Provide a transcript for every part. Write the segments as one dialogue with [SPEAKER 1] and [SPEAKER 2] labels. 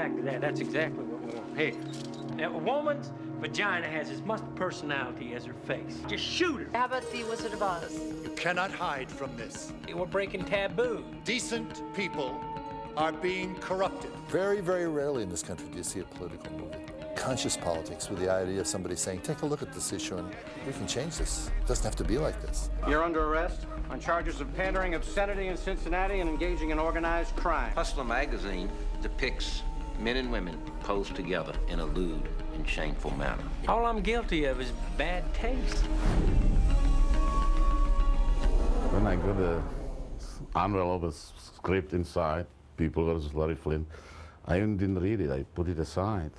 [SPEAKER 1] exactly that. That's exactly what we want here. Now, a woman's vagina has as much personality as her face. Just shoot her.
[SPEAKER 2] How about the Wizard of Oz?
[SPEAKER 3] You cannot hide from this.
[SPEAKER 1] We're breaking taboo.
[SPEAKER 3] Decent people are being corrupted.
[SPEAKER 4] Very, very rarely in this country do you see a political movie. Conscious politics with the idea of somebody saying, take a look at this issue and we can change this. It doesn't have to be like this.
[SPEAKER 5] You're under arrest on charges of pandering obscenity in Cincinnati and engaging in organized crime.
[SPEAKER 6] Hustler magazine depicts men and women posed together in a lewd and shameful manner.
[SPEAKER 1] All I'm guilty of is bad taste.
[SPEAKER 7] When I got the envelope of script inside, People versus Larry Flynt, I even didn't read it. I put it aside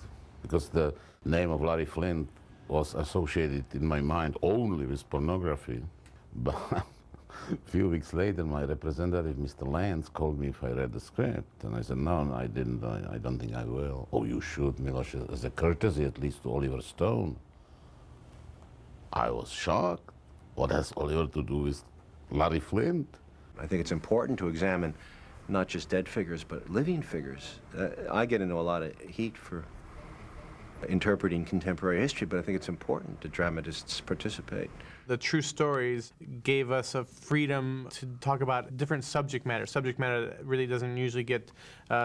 [SPEAKER 7] because the name of Larry Flynt was associated in my mind only with pornography. But a few weeks later, my representative, Mr. Lance, called me if I read the script. And I said, no, I didn't. I don't think I will. Oh, you should, Miloš, as a courtesy at least to Oliver Stone. I was shocked. What has Oliver to do with Larry Flynt?
[SPEAKER 8] I think it's important to examine not just dead figures, but living figures. I get into a lot of heat for interpreting contemporary history, but I think it's important that dramatists participate.
[SPEAKER 9] The true stories gave us a freedom to talk about different subject matter that really doesn't usually get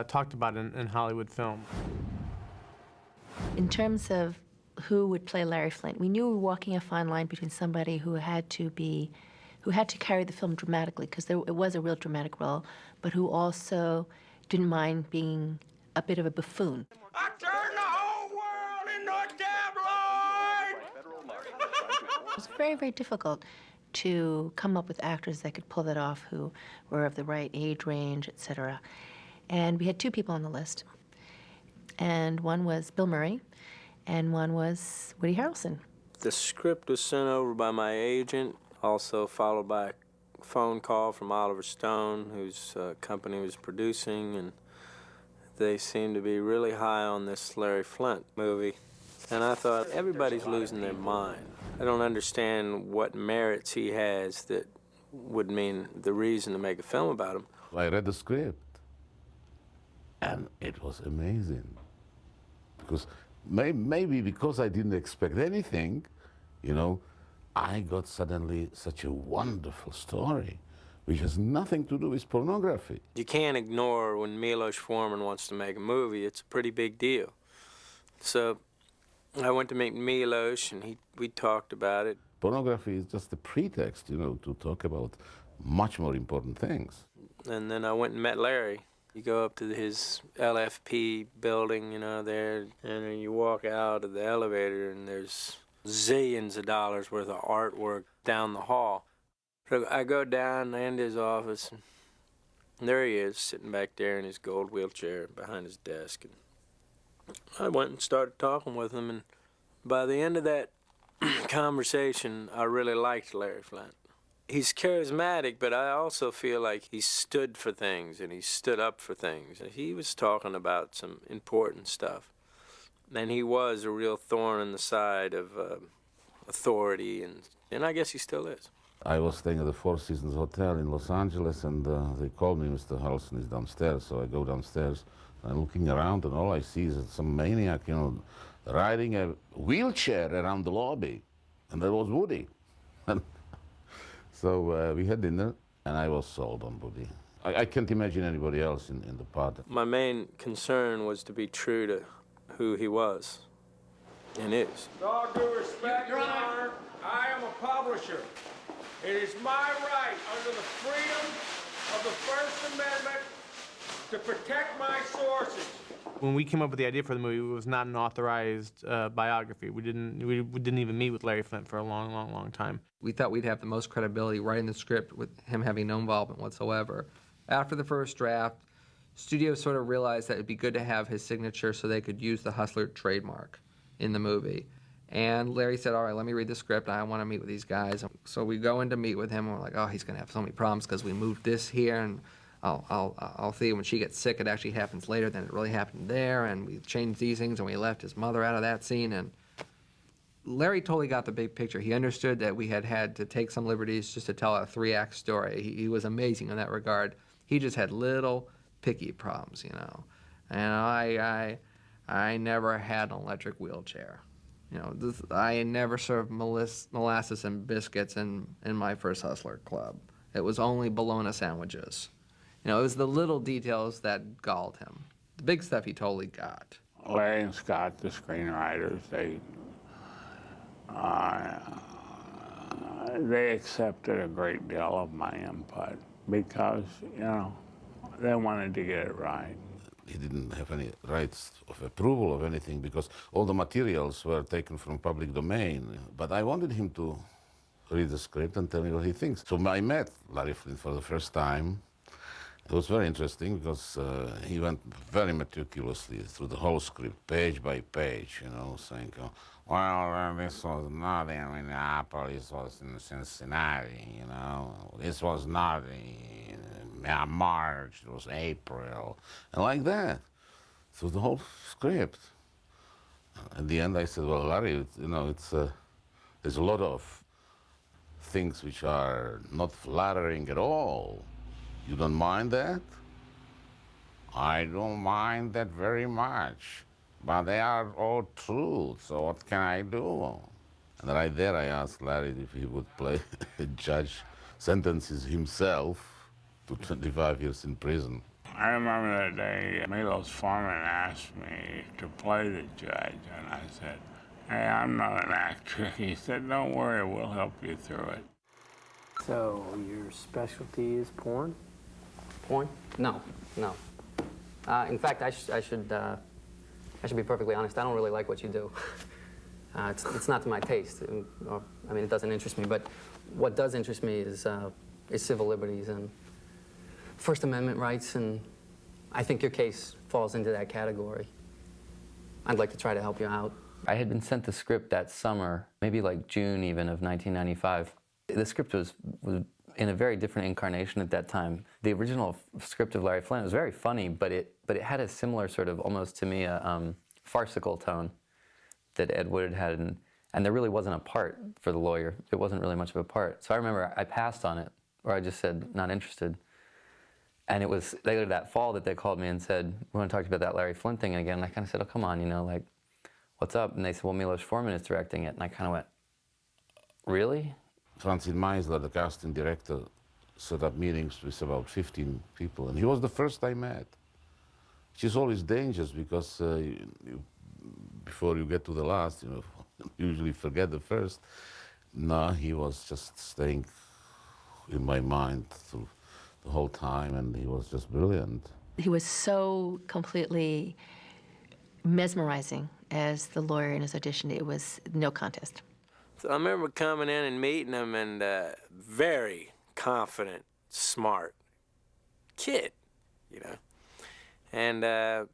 [SPEAKER 9] talked about in Hollywood film.
[SPEAKER 2] In terms of who would play Larry Flynt, we knew we were walking a fine line between somebody who had to carry the film dramatically, because it was a real dramatic role, but who also didn't mind being a bit of a buffoon.
[SPEAKER 1] I turned the whole world into a tabloid!
[SPEAKER 2] It was very, very difficult to come up with actors that could pull that off, who were of the right age range, etc. And we had two people on the list. And one was Bill Murray, and one was Woody Harrelson.
[SPEAKER 10] The script was sent over by my agent, also followed by a phone call from Oliver Stone, whose company was producing, and they seemed to be really high on this Larry Flynt movie. And I thought, everybody's losing their mind. I don't understand what merits he has that would mean the reason to make a film about him.
[SPEAKER 7] I read the script, and it was amazing. Because maybe because I didn't expect anything, you know, I got suddenly such a wonderful story, which has nothing to do with pornography.
[SPEAKER 10] You can't ignore when Miloš Forman wants to make a movie. It's a pretty big deal. So I went to meet Miloš, and we talked about it.
[SPEAKER 7] Pornography is just a pretext, you know, to talk about much more important things.
[SPEAKER 10] And then I went and met Larry. You go up to his LFP building, you know, there, and then you walk out of the elevator, and there's zillions of dollars worth of artwork down the hall. So I go down into his office, and there he is, sitting back there in his gold wheelchair behind his desk. And I went and started talking with him, and by the end of that conversation, I really liked Larry Flynt. He's charismatic, but I also feel like he stood for things, and he stood up for things. He was talking about some important stuff. And he was a real thorn in the side of authority, and I guess he still is.
[SPEAKER 7] I was staying at the Four Seasons Hotel in Los Angeles, and they called me, Mr. Harrelson is downstairs. So I go downstairs, and I'm looking around, and all I see is some maniac, you know, riding a wheelchair around the lobby. And that was Woody. And so we had dinner, and I was sold on Woody. I can't imagine anybody else in the part.
[SPEAKER 10] My main concern was to be true to who he was and is.
[SPEAKER 1] With all due respect, Your Honor, I am a publisher. It is my right under the freedom of the First Amendment to protect my sources.
[SPEAKER 9] When we came up with the idea for the movie, it was not an authorized biography. We didn't even meet with Larry Flynt for a long, long, long time.
[SPEAKER 11] We thought we'd have the most credibility writing the script with him having no involvement whatsoever. After the first draft, studios sort of realized that it'd be good to have his signature so they could use the Hustler trademark in the movie. And Larry said, all right, let me read the script. I want to meet with these guys. So we go in to meet with him, and we're like, oh, he's going to have so many problems because we moved this here, and Althea, when she gets sick, it actually happens later than it really happened there, and we changed these things, and we left his mother out of that scene. And Larry totally got the big picture. He understood that we had to take some liberties just to tell a 3-act story. He was amazing in that regard. He just had little picky problems, you know. And I never had an electric wheelchair. I never served molasses and biscuits in my first Hustler Club. It was only bologna sandwiches. It was the little details that galled him. The big stuff he totally got.
[SPEAKER 12] Larry and Scott, the screenwriters, they accepted a great deal of my input because, they wanted to get it right.
[SPEAKER 7] He didn't have any rights of approval of anything because all the materials were taken from public domain. But I wanted him to read the script and tell me what he thinks. So I met Larry Flynt for the first time. It was very interesting because he went very meticulously through the whole script, page by page, saying, well, this was not in Minneapolis, this was in Cincinnati, this was not in March, it was April, and like that, through the whole script. At the end, I said, well, Larry, there's a lot of things which are not flattering at all. You don't mind that? I don't mind that very much, but they are all true, so what can I do? And right there I asked Larry if he would play a judge, sentences himself to 25 years in prison.
[SPEAKER 12] I remember the day Miloš Forman asked me to play the judge, and I said, hey, I'm not an actor. He said, don't worry, we'll help you through it.
[SPEAKER 10] So, your specialty is porn?
[SPEAKER 13] Porn? No. In fact, I should be perfectly honest. I don't really like what you do. It's not to my taste. It doesn't interest me. But what does interest me is civil liberties and First Amendment rights, and I think your case falls into that category. I'd like to try to help you out.
[SPEAKER 14] I had been sent the script that summer, maybe like June even of 1995. The script was in a very different incarnation at that time. The original script of Larry Flynt was very funny, but it had a similar sort of, almost to me, a farcical tone that Ed Wood had, and there really wasn't a part for the lawyer. It wasn't really much of a part. So I remember I passed on it, or I just said, not interested. And it was later that fall that they called me and said, we want to talk to you about that Larry Flynt thing again. And I kind of said, oh, come on, what's up? And they said, well, Miloš Forman is directing it. And I kind of went, really?
[SPEAKER 7] Francine Meisler, the casting director, set up meetings with about 15 people. And he was the first I met. Which is always dangerous because before you get to the last, usually forget the first. No, he was just staying in my mind through the whole time, and he was just brilliant.
[SPEAKER 2] He was so completely mesmerizing as the lawyer in his audition. It was no contest.
[SPEAKER 10] So I remember coming in and meeting him, and very confident, smart kid, And I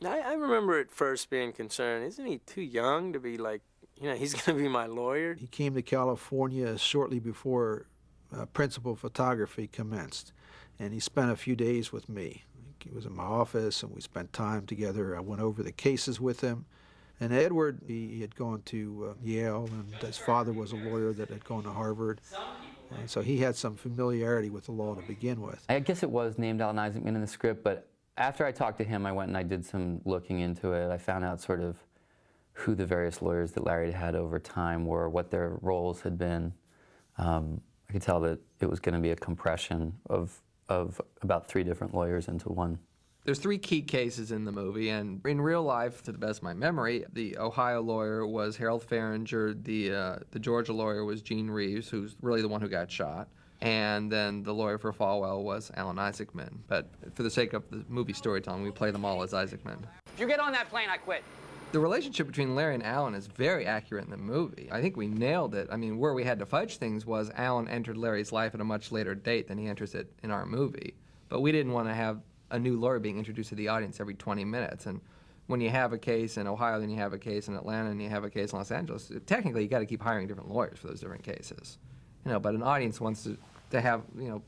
[SPEAKER 10] remember at first being concerned, isn't he too young to be like, he's going to be my lawyer?
[SPEAKER 15] He came to California shortly before principal photography commenced, and he spent a few days with me. He was in my office, and we spent time together. I went over the cases with him. And Edward, he had gone to Yale, and his father was a lawyer that had gone to Harvard. And so he had some familiarity with the law to begin with.
[SPEAKER 14] I guess it was named Alan Isaacman in the script, but after I talked to him, I went and I did some looking into it. I found out sort of who the various lawyers that Larry had over time were, what their roles had been. I could tell that it was going to be a compression of about 3 different lawyers into one.
[SPEAKER 11] There's 3 key cases in the movie, and in real life, to the best of my memory, the Ohio lawyer was Harold Farringer, the Georgia lawyer was Gene Reeves, who's really the one who got shot, and then the lawyer for Falwell was Alan Isaacman. But for the sake of the movie storytelling, we play them all as Isaacman.
[SPEAKER 13] If you get on that plane, I quit.
[SPEAKER 11] The relationship between Larry and Alan is very accurate in the movie. I think we nailed it. I mean, where we had to fudge things was Alan entered Larry's life at a much later date than he enters it in our movie. But we didn't want to have a new lawyer being introduced to the audience every 20 minutes. And when you have a case in Ohio, then you have a case in Atlanta, and you have a case in Los Angeles, technically you got to keep hiring different lawyers for those different cases. But an audience wants to have,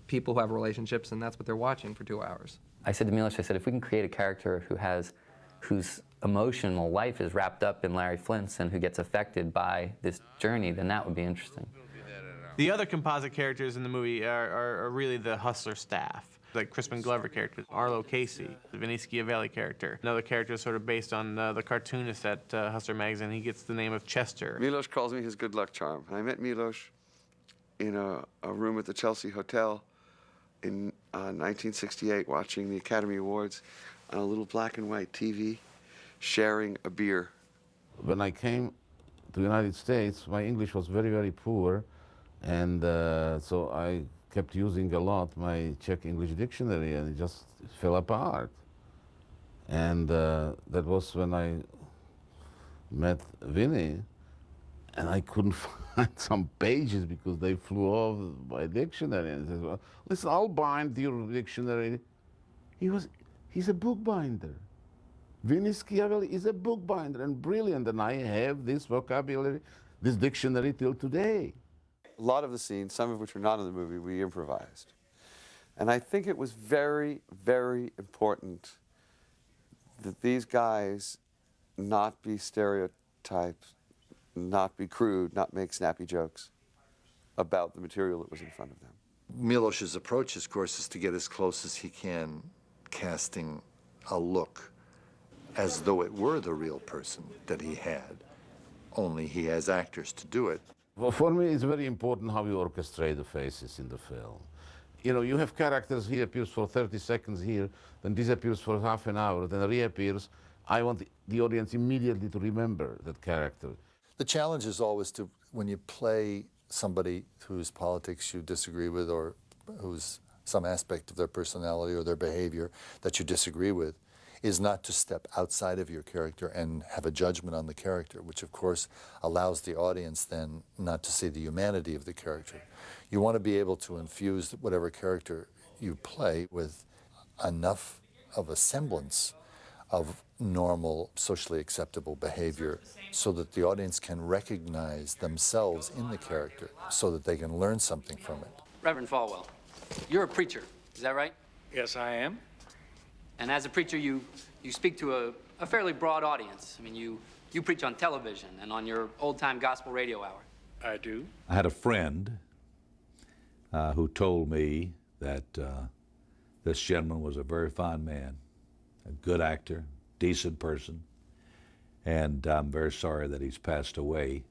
[SPEAKER 11] people who have relationships, and that's what they're watching for 2 hours.
[SPEAKER 14] I said to Miloš, if we can create a character whose emotional life is wrapped up in Larry Flynt's and who gets affected by this journey, then that would be interesting.
[SPEAKER 9] The other composite characters in the movie are really the Hustler staff. The Crispin Glover character, Arlo Casey, the Vinny Schiavelli character. Another character is sort of based on the cartoonist at Hustler magazine. He gets the name of Chester.
[SPEAKER 16] Miloš calls me his good luck charm. I met Miloš in a room at the Chelsea Hotel in 1968, watching the Academy Awards on a little black and white TV, sharing a beer.
[SPEAKER 7] When I came to the United States, my English was very, very poor, and so I kept using a lot my Czech English dictionary, and it just fell apart. And that was when I met Vinny, and I couldn't find some pages because they flew off my dictionary. And I said, well, listen, I'll bind your dictionary. He's a bookbinder. Vinny Schiavelli is a bookbinder and brilliant, and I have this vocabulary, this dictionary till today.
[SPEAKER 16] A lot of the scenes, some of which were not in the movie, we improvised. And I think it was very, very important that these guys not be stereotyped, not be crude, not make snappy jokes about the material that was in front of them.
[SPEAKER 4] Miloš's approach, of course, is to get as close as he can, casting a look as though it were the real person that he had, only he has actors to do it.
[SPEAKER 7] Well, for me, it's very important how you orchestrate the faces in the film. You know, you have characters, he appears for 30 seconds here, then disappears for half an hour, then reappears. I want the audience immediately to remember that character.
[SPEAKER 4] The challenge is always to, when you play somebody whose politics you disagree with or whose some aspect of their personality or their behavior that you disagree with, is not to step outside of your character and have a judgment on the character, which of course allows the audience then not to see the humanity of the character. You want to be able to infuse whatever character you play with enough of a semblance of normal, socially acceptable behavior so that the audience can recognize themselves in the character so that they can learn something from it.
[SPEAKER 13] Reverend Falwell, you're a preacher, is that right?
[SPEAKER 17] Yes, I am.
[SPEAKER 13] And as a preacher, you speak to a fairly broad audience. I mean, you preach on television and on your old-time gospel radio hour.
[SPEAKER 17] I do.
[SPEAKER 18] I had a friend who told me that this gentleman was a very fine man, a good actor, decent person, and I'm very sorry that he's passed away.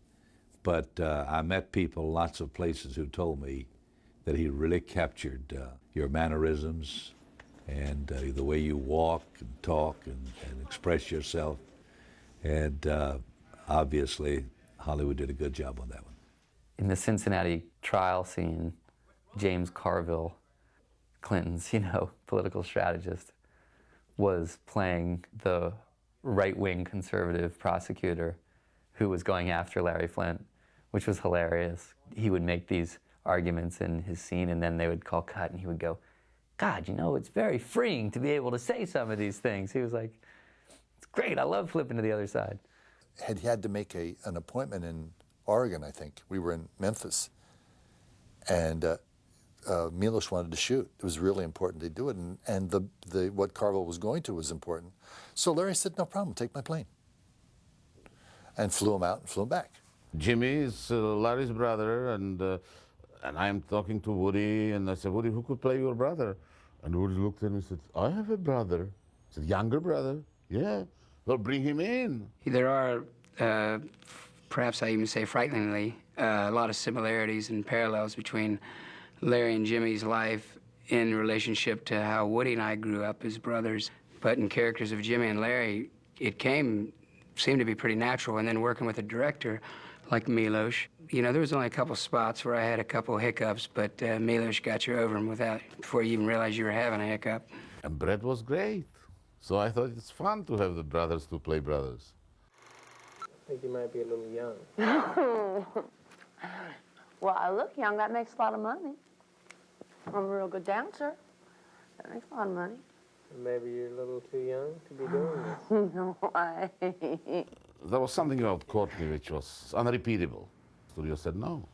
[SPEAKER 18] But I met people, lots of places, who told me that he really captured your mannerisms, and the way you walk and talk and express yourself. And obviously, Hollywood did a good job on that one.
[SPEAKER 14] In the Cincinnati trial scene, James Carville, Clinton's, political strategist, was playing the right-wing conservative prosecutor who was going after Larry Flynt, which was hilarious. He would make these arguments in his scene, and then they would call cut, and he would go, God, it's very freeing to be able to say some of these things. He was like, it's great, I love flipping to the other side.
[SPEAKER 4] He had to make an appointment in Oregon, I think. We were in Memphis, and Miloš wanted to shoot. It was really important to do it, and what Carville was going to was important. So Larry said, no problem, take my plane. And flew him out and flew him back.
[SPEAKER 7] Jimmy is Larry's brother, and I'm talking to Woody, and I said, Woody, who could play your brother? And Woody looked at me and said, I have a brother. I said, younger brother? Yeah. Well, bring him in.
[SPEAKER 19] There are, perhaps I even say frighteningly, a lot of similarities and parallels between Larry and Jimmy's life in relationship to how Woody and I grew up as brothers. But in characters of Jimmy and Larry, it seemed to be pretty natural. And then working with a director like Miloš, there was only a couple spots where I had a couple hiccups, but Miloš got you over them before you even realized you were having a hiccup.
[SPEAKER 7] And Brett was great. So I thought it's fun to have the brothers to play brothers.
[SPEAKER 10] I think you might be a little young.
[SPEAKER 20] Well, I look young. That makes a lot of money. I'm a real good dancer. That makes a lot of money.
[SPEAKER 10] Maybe you're a little too young to be doing this.
[SPEAKER 20] No way.
[SPEAKER 7] There was something about Courtney which was unrepeatable. The studio said no,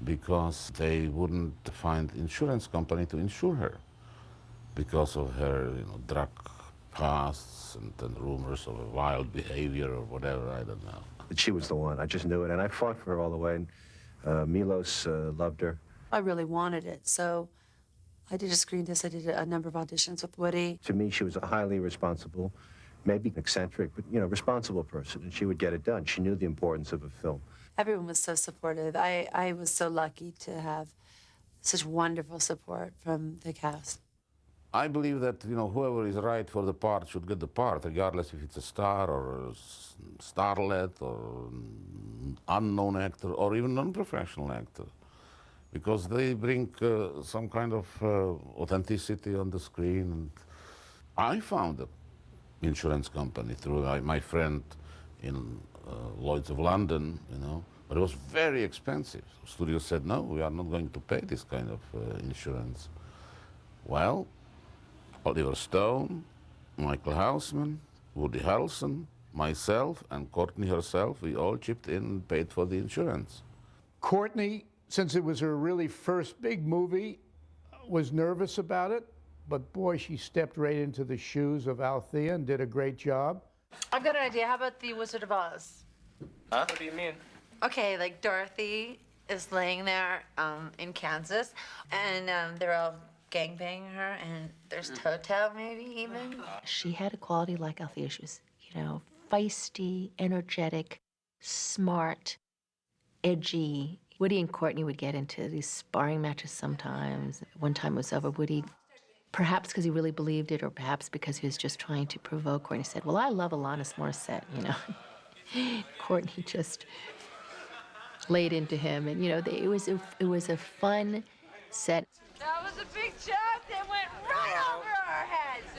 [SPEAKER 7] because they wouldn't find insurance company to insure her because of her, drug pasts and rumors of wild behavior or whatever, I don't know.
[SPEAKER 8] She was the one. I just knew it, and I fought for her all the way. And Miloš loved her.
[SPEAKER 21] I really wanted it, so
[SPEAKER 17] I did a screen test. I did a number of auditions with Woody.
[SPEAKER 8] To me, she was a highly responsible, maybe eccentric, but, you know, responsible person, and she would get it done. She knew the importance of a film.
[SPEAKER 17] Everyone was so supportive. I was so lucky to have such wonderful support from the cast.
[SPEAKER 7] I believe that, you know, whoever is right for the part should get the part, regardless if it's a star or a starlet or an unknown actor or even non-professional actor, because they bring some kind of authenticity on the screen. And I found an insurance company through my friend in Lloyd's of London, you know, but it was very expensive. The studio said, no, we are not going to pay this kind of insurance. Well, Oliver Stone, Michael Houseman, Woody Harrelson, myself, and Courtney herself, we all chipped in and paid for the insurance.
[SPEAKER 21] Courtney, since it was her really first big movie, was nervous about it, but boy, she stepped right into the shoes of Althea and did a great job.
[SPEAKER 2] I've got an idea. How about the Wizard of Oz?
[SPEAKER 10] Huh? What do you mean?
[SPEAKER 2] Okay, like Dorothy is laying there in Kansas, and they're all gangbanging her, and there's Toto, maybe even. She had a quality like Althea. She was, you know, feisty, energetic, smart, edgy. Woody and Courtney would get into these sparring matches sometimes. One time it was over Woody, perhaps because he really believed it, or perhaps because he was just trying to provoke Courtney. Said, well, I love Alanis Morissette, you know. Courtney just laid into him, and, you know, it was a fun set.
[SPEAKER 20] That was a big chop that went right over our heads.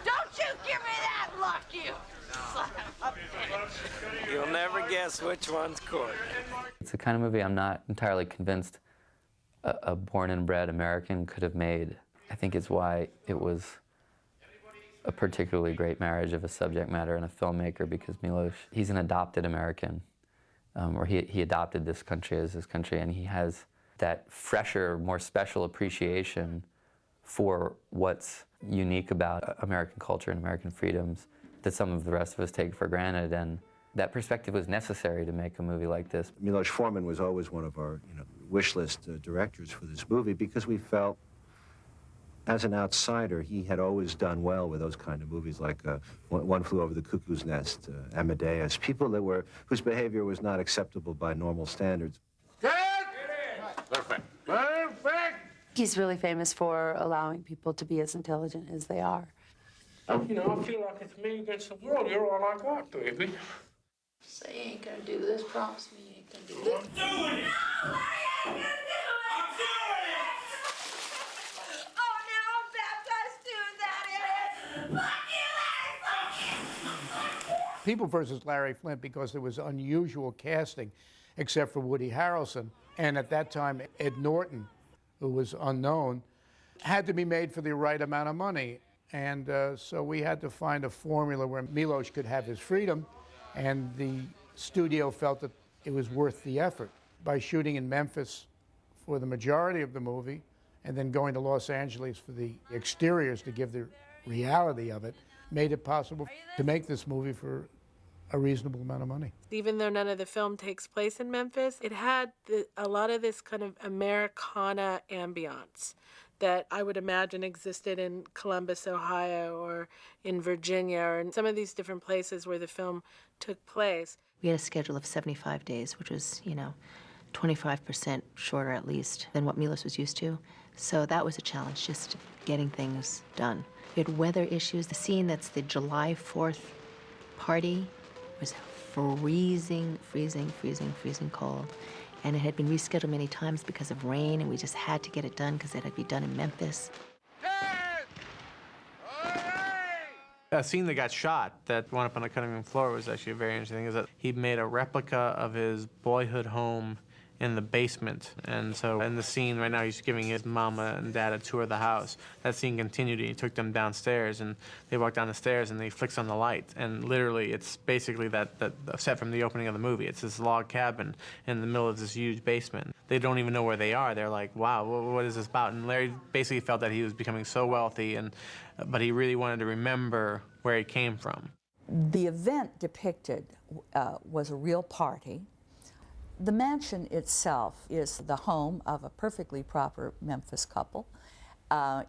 [SPEAKER 20] Don't you give me that look, you son of a bitch.
[SPEAKER 10] You'll never guess which one's Courtney.
[SPEAKER 14] It's the kind of movie I'm not entirely convinced a born and bred American could have made. I think it's why it was a particularly great marriage of a subject matter and a filmmaker, because Miloš, he's an adopted American, or he adopted this country as his country, and he has that fresher, more special appreciation for what's unique about American culture and American freedoms that some of the rest of us take for granted. And that perspective was necessary to make a movie like this.
[SPEAKER 8] Miloš Forman was always one of our, you know, wish list directors for this movie, because we felt, as an outsider, he had always done well with those kind of movies, like One Flew Over the Cuckoo's Nest, Amadeus, people that were, whose behavior was not acceptable by normal standards.
[SPEAKER 12] Perfect. Perfect.
[SPEAKER 17] He's really famous for allowing people to be as intelligent as they are.
[SPEAKER 12] You know, I feel like it's me against the world. You're all I got, baby.
[SPEAKER 20] Say you ain't gonna do this, promise me you ain't gonna do this.
[SPEAKER 12] I'm doing it!
[SPEAKER 20] Oh, now I'm baptized too, that is.
[SPEAKER 21] People versus Larry Flynt, because there was unusual casting, except for Woody Harrelson. And at that time, Ed Norton, who was unknown, had to be made for the right amount of money. And so we had to find a formula where Miloš could have his freedom, and the studio felt that it was worth the effort. By shooting in Memphis for the majority of the movie, and then going to Los Angeles for the exteriors to give the reality of it, made it possible to make this movie for a reasonable amount of money.
[SPEAKER 22] Even though none of the film takes place in Memphis, it had a lot of this kind of Americana ambiance that I would imagine existed in Columbus, Ohio, or in Virginia, or in some of these different places where the film took place.
[SPEAKER 2] We had a schedule of 75 days, which was, you know, 25% shorter at least than what Miloš was used to. So that was a challenge, just getting things done. We had weather issues. The scene that's the July 4th party was freezing cold. And it had been rescheduled many times because of rain, and we just had to get it done because it had to be done in Memphis.
[SPEAKER 9] A scene that got shot that wound up on the cutting room floor was actually a very interesting thing, is that he made a replica of his boyhood home in the basement. And so in the scene right now, he's giving his mama and dad a tour of the house. That scene continued, and he took them downstairs, and they walked down the stairs, and he flicks on the light. And literally, it's basically that set from the opening of the movie. It's this log cabin in the middle of this huge basement. They don't even know where they are. They're like, wow, what is this about? And Larry basically felt that he was becoming so wealthy, but he really wanted to remember where he came from.
[SPEAKER 23] The event depicted was a real party.
[SPEAKER 3] The mansion itself is the home of a perfectly proper Memphis couple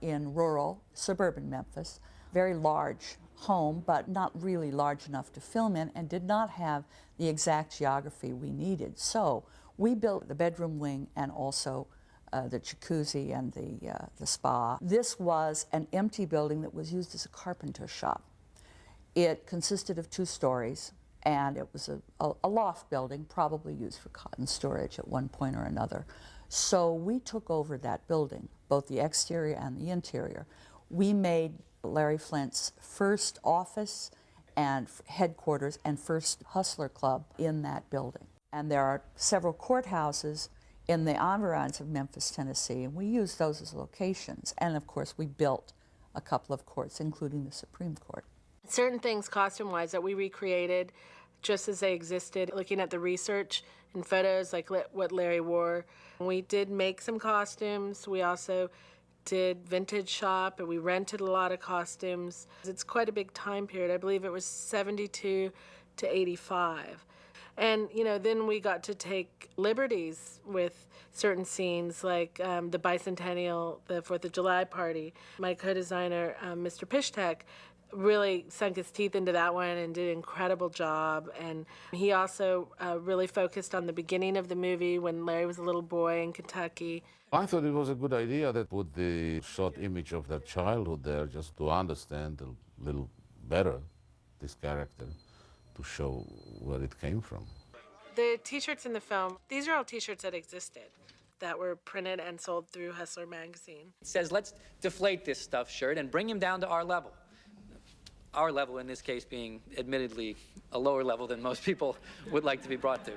[SPEAKER 3] in rural, suburban Memphis. Very large home, but not really large enough to film in, and did not have the exact geography we needed. So we built the bedroom wing and also the jacuzzi and the spa. This was an empty building that was used as a carpenter shop. It consisted of 2 stories, and it was a loft building, probably used for cotton storage at one point or another. So we took over that building, both the exterior and the interior. We made Larry Flynt's first office and headquarters and first hustler club in that building. And there are several courthouses in the environs of Memphis, Tennessee, and we used those as locations. And of course, we built a couple of courts, including the Supreme Court.
[SPEAKER 22] Certain things costume-wise that we recreated just as they existed, looking at the research and photos like what Larry wore. We did make some costumes. We also did vintage shop, and we rented a lot of costumes. It's quite a big time period. I believe it was 72 to 85. And, you know, then we got to take liberties with certain scenes, like the bicentennial, the 4th of July party. My co-designer, Mr. Pishtek, really sunk his teeth into that one and did an incredible job. And he also really focused on the beginning of the movie when Larry was a little boy in Kentucky.
[SPEAKER 7] I thought it was a good idea that put the short image of their childhood there just to understand a little better this character, to show where it came from.
[SPEAKER 22] The t-shirts in the film, these are all t-shirts that existed, that were printed and sold through Hustler magazine.
[SPEAKER 5] It says, let's deflate this stuffed shirt and bring him down to our level. Our level, in this case, being admittedly a lower level than most people would like to be brought to.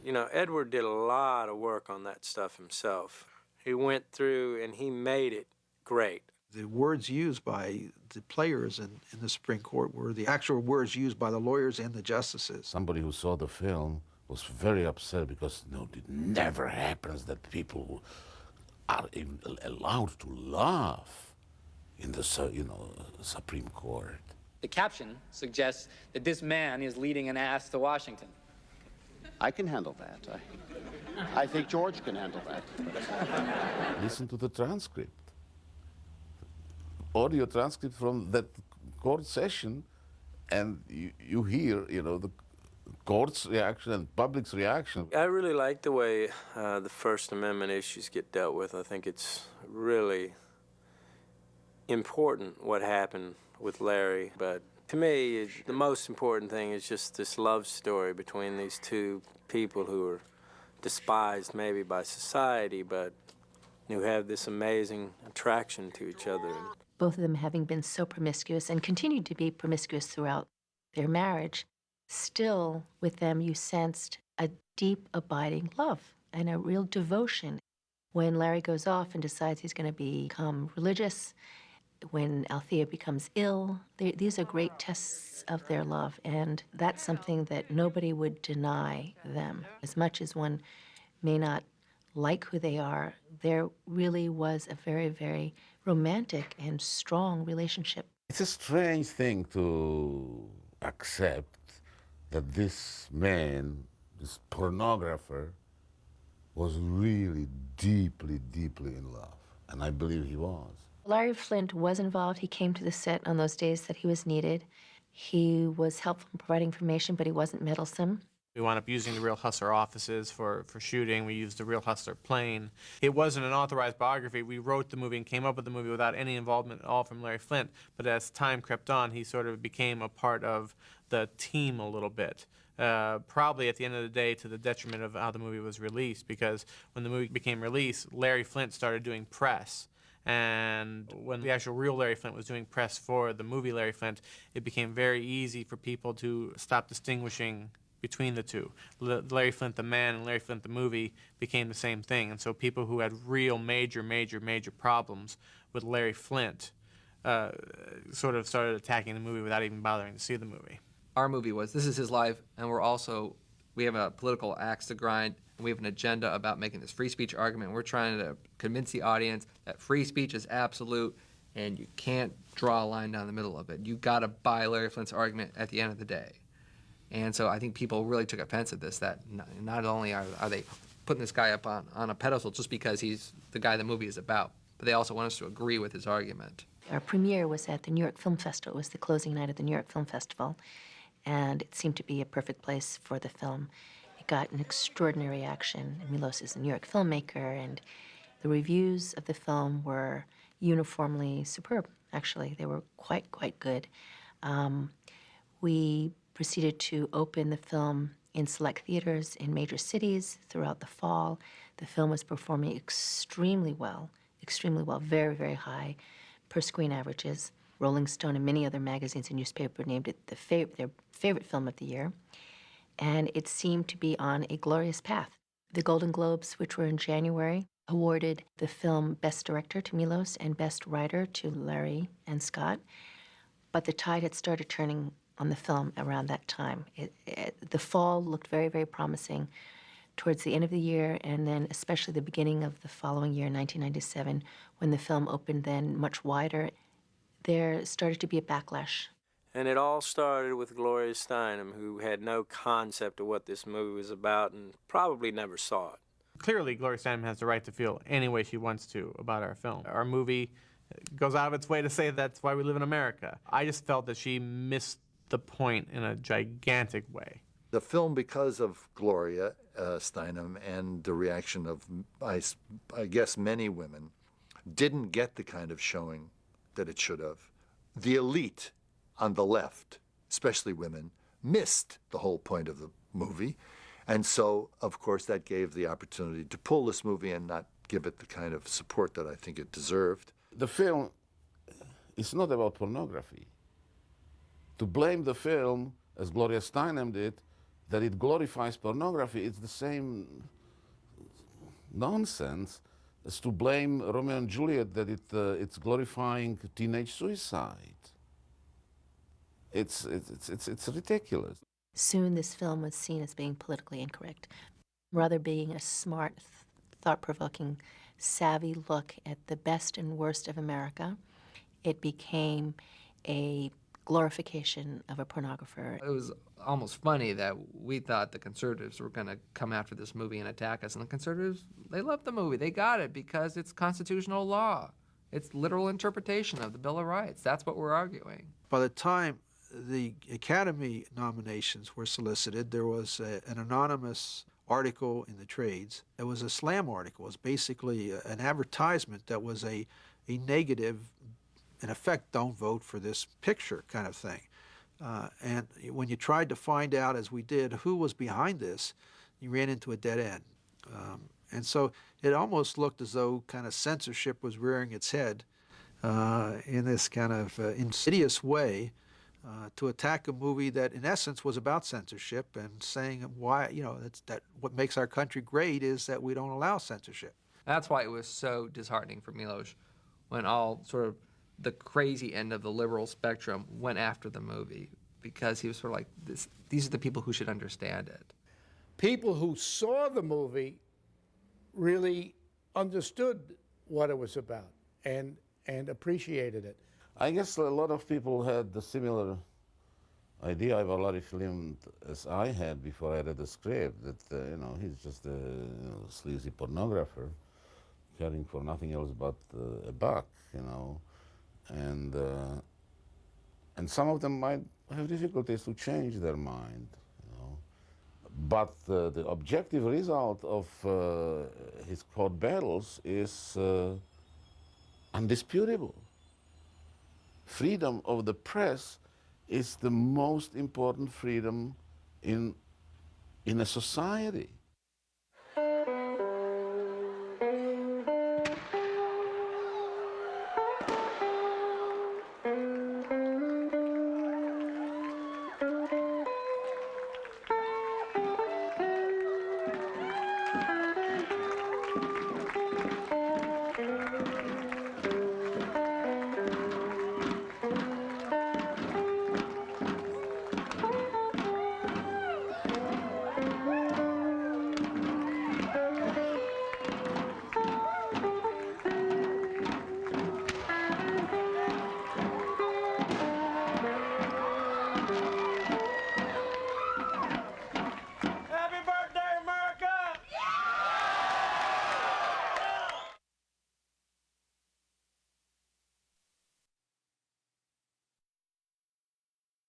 [SPEAKER 10] You know, Edward did a lot of work on that stuff himself. He went through and he made it great.
[SPEAKER 15] The words used by the players in the Supreme Court were the actual words used by the lawyers and the justices.
[SPEAKER 7] Somebody who saw the film was very upset because it never happens that people are even allowed to laugh in the Supreme Court.
[SPEAKER 5] The caption suggests that this man is leading an ass to Washington.
[SPEAKER 23] I can handle that. I think George can handle that.
[SPEAKER 7] Listen to the transcript. Audio transcript from that court session, and you hear, the court's reaction and public's reaction.
[SPEAKER 10] I really like the way the First Amendment issues get dealt with. I think it's really important what happened with Larry, but to me, the most important thing is just this love story between these two people who are despised maybe by society, but who have this amazing attraction to each other.
[SPEAKER 2] Both of them having been so promiscuous and continued to be promiscuous throughout their marriage, still with them you sensed a deep, abiding love and a real devotion. When Larry goes off and decides he's going to become religious, when Althea becomes ill, these are great tests of their love, and that's something that nobody would deny them. As much as one may not like who they are, there really was a very, very romantic and strong relationship.
[SPEAKER 7] It's a strange thing to accept that this man, this pornographer, was really deeply, deeply in love, and I believe he was.
[SPEAKER 2] Larry Flynt was involved. He came to the set on those days that he was needed. He was helpful in providing information, but he wasn't meddlesome.
[SPEAKER 9] We wound up using the Real Hustler offices for shooting. We used the Real Hustler plane. It wasn't an authorized biography. We wrote the movie and came up with the movie without any involvement at all from Larry Flynt. But as time crept on, he sort of became a part of the team a little bit. Probably at the end of the day to the detriment of how the movie was released, because when the movie became released, Larry Flynt started doing press. And when the actual real Larry Flynt was doing press for the movie Larry Flynt, it became very easy for people to stop distinguishing between the two. Larry Flynt the man and Larry Flynt the movie became the same thing. And so people who had real major problems with Larry Flynt sort of started attacking the movie without even bothering to see the movie.
[SPEAKER 11] Our movie was, this is his life, and we have a political axe to grind. We have an agenda about making this free speech argument. We're trying to convince the audience that free speech is absolute and you can't draw a line down the middle of it. You got to buy Larry Flynt's argument at the end of the day. And so I think people really took offense at this, that not only are they putting this guy up on a pedestal just because he's the guy the movie is about, but they also want us to agree with his argument.
[SPEAKER 2] Our premiere was at the New York Film Festival. It was the closing night of the New York Film Festival, and it seemed to be a perfect place for the film. It got an extraordinary reaction. Miloš is a New York filmmaker, and the reviews of the film were uniformly superb, actually. They were quite good. We proceeded to open the film in select theaters in major cities throughout the fall. The film was performing extremely well, very high per-screen averages. Rolling Stone and many other magazines and newspapers named it their favorite film of the year. And it seemed to be on a glorious path. The Golden Globes, which were in January, awarded the film Best Director to Miloš and Best Writer to Larry and Scott. But the tide had started turning on the film around that time. The fall looked very promising. Towards the end of the year, and then especially the beginning of the following year, 1997, when the film opened then much wider, there started to be a backlash.
[SPEAKER 10] And it all started with Gloria Steinem, who had no concept of what this movie was about and probably never saw it.
[SPEAKER 9] Clearly, Gloria Steinem has the right to feel any way she wants to about our film. Our movie goes out of its way to say that's why we live in America. I just felt that she missed the point in a gigantic way.
[SPEAKER 4] The film, because of Gloria Steinem and the reaction of, I guess, many women, didn't get the kind of showing that it should have. The elite on the left, especially women, missed the whole point of the movie. And so, of course, that gave the opportunity to pull this movie and not give it the kind of support that I think it deserved.
[SPEAKER 7] The film is not about pornography. To blame the film, as Gloria Steinem did, that it glorifies pornography, it's the same nonsense as to blame Romeo and Juliet that it's glorifying teenage suicide. It's ridiculous.
[SPEAKER 2] Soon this film was seen as being politically incorrect, rather being a smart, thought-provoking, savvy look at the best and worst of America. It became a glorification of a pornographer.
[SPEAKER 11] It was almost funny that we thought the conservatives were going to come after this movie and attack us, and the conservatives, they loved the movie. They got it because it's constitutional law. It's literal interpretation of the Bill of Rights. That's what we're arguing.
[SPEAKER 15] By the time the Academy nominations were solicited, there was an anonymous article in the trades. It was a slam article. It was basically an advertisement that was a negative, in effect, don't vote for this picture kind of thing. And when you tried to find out, as we did, who was behind this, you ran into a dead end. And so it almost looked as though kind of censorship was rearing its head in this kind of insidious way to attack a movie that, in essence, was about censorship and saying why, that what makes our country great is that we don't allow censorship.
[SPEAKER 11] That's why it was so disheartening for Miloš when all sort of the crazy end of the liberal spectrum went after the movie, because he was sort of like, these are the people who should understand it.
[SPEAKER 21] People who saw the movie really understood what it was about and appreciated it.
[SPEAKER 7] I guess a lot of people had the similar idea about Larry Flynt as I had before I read the script, that he's just a sleazy pornographer caring for nothing else but a buck, and some of them might have difficulties to change their mind, But the objective result of his court battles is undisputable. Freedom of the press is the most important freedom in a society.